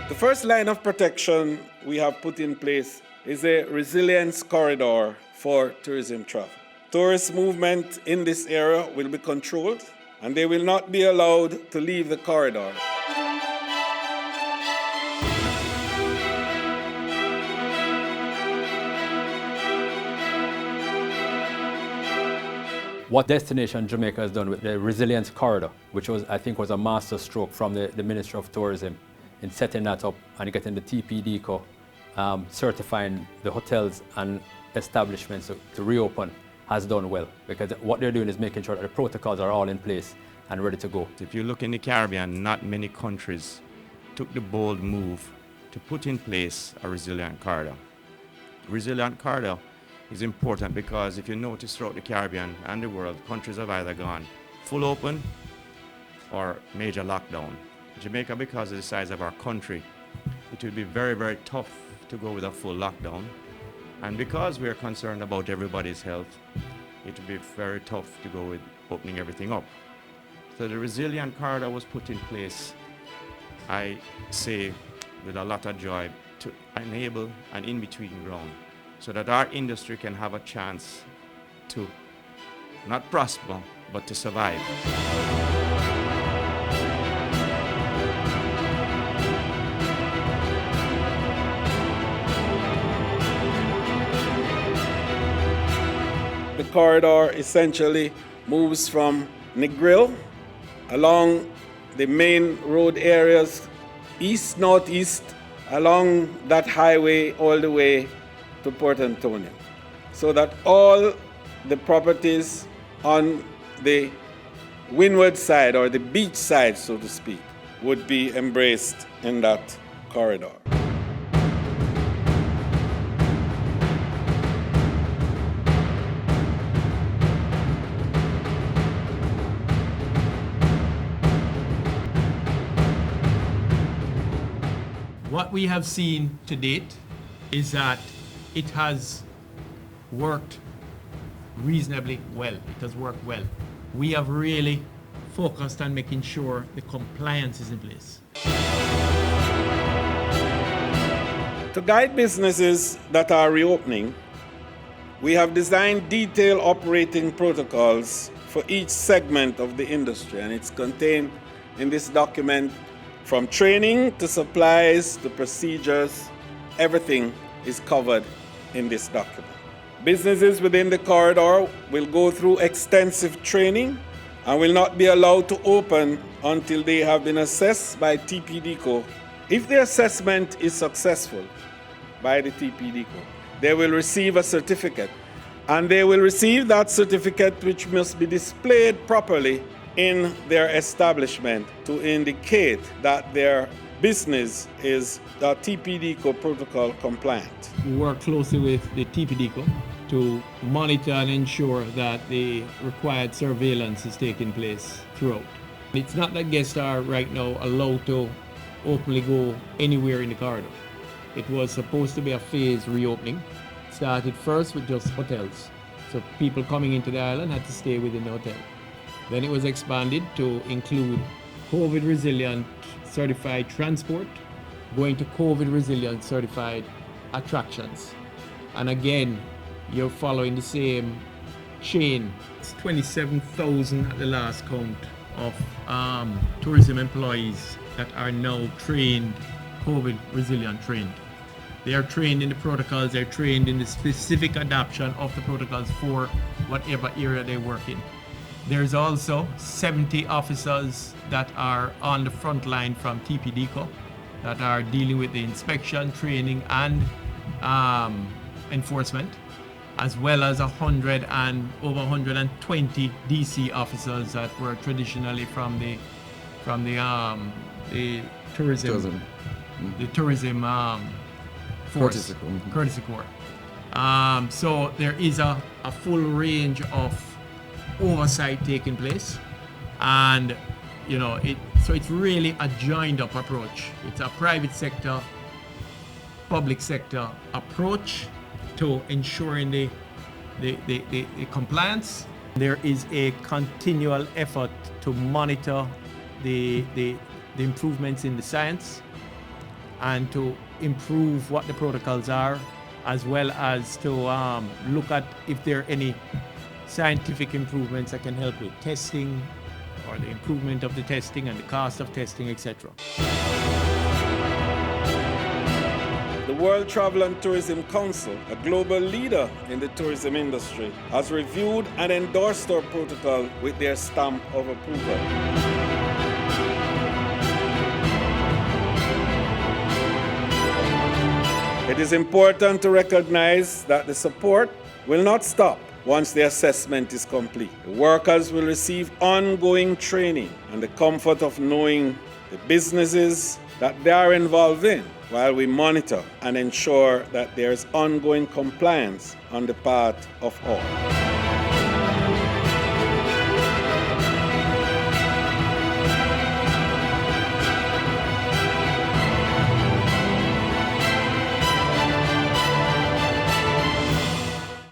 The first line of protection we have put in place is a resilience corridor for tourism travel. Tourist movement in this area will be controlled and they will not be allowed to leave the corridor. What Destination Jamaica has done with the Resilience Corridor, which I think was a master stroke from the Ministry of Tourism in setting that up and getting the TPDCO certifying the hotels and establishments to reopen, has done well, because what they're doing is making sure that the protocols are all in place and ready to go. If you look in the Caribbean, not many countries took the bold move to put in place a resilient corridor. Resilient corridor is important because if you notice throughout the Caribbean and the world, countries have either gone full open or major lockdown. Jamaica, because of the size of our country, it would be very, very tough to go with a full lockdown. And because we are concerned about everybody's health, it would be very tough to go with opening everything up. So the resilient corridor was put in place, I say with a lot of joy, to enable an in-between ground so that our industry can have a chance to not prosper, but to survive. The corridor essentially moves from Negril along the main road areas, east-northeast, along that highway all the way to Port Antonio, so that all the properties on the windward side, or the beach side, so to speak, would be embraced in that corridor. What we have seen to date is that it has worked reasonably well. It has worked well. We have really focused on making sure the compliance is in place. To guide businesses that are reopening, we have designed detailed operating protocols for each segment of the industry, and it's contained in this document. From training to supplies to procedures, everything is covered in this document. Businesses within the corridor will go through extensive training and will not be allowed to open until they have been assessed by TPDCO. If the assessment is successful by the TPDCO, they will receive a certificate, and they will receive that certificate, which must be displayed properly in their establishment to indicate that their business is TPDCO protocol compliant. We work closely with the TPDCO to monitor and ensure that the required surveillance is taking place throughout. It's not that guests are right now allowed to openly go anywhere in the corridor. It was supposed to be a phased reopening. It started first with just hotels. So people coming into the island had to stay within the hotel. Then it was expanded to include COVID resilient certified transport, going to COVID resilient certified attractions. And again, you're following the same chain. It's 27,000 at the last count of tourism employees that are now trained, COVID resilient trained. They are trained in the protocols, they're trained in the specific adoption of the protocols for whatever area they work in. There's also 70 officers that are on the front line from TPDCO that are dealing with the inspection, training, and enforcement, as well as over 120 DC officers that were traditionally from the tourism force, courtesy corps. So there is a full range of oversight taking place, and so it's really a joined up approach. It's a private sector, public sector approach to ensuring the compliance. There is a continual effort to monitor the improvements in the science and to improve what the protocols are, as well as to look at if there are any scientific improvements that can help with testing or the improvement of the testing and the cost of testing, etc. The World Travel and Tourism Council, a global leader in the tourism industry, has reviewed and endorsed our protocol with their stamp of approval. It is important to recognize that the support will not stop once the assessment is complete. The workers will receive ongoing training and the comfort of knowing the businesses that they are involved in, while we monitor and ensure that there is ongoing compliance on the part of all.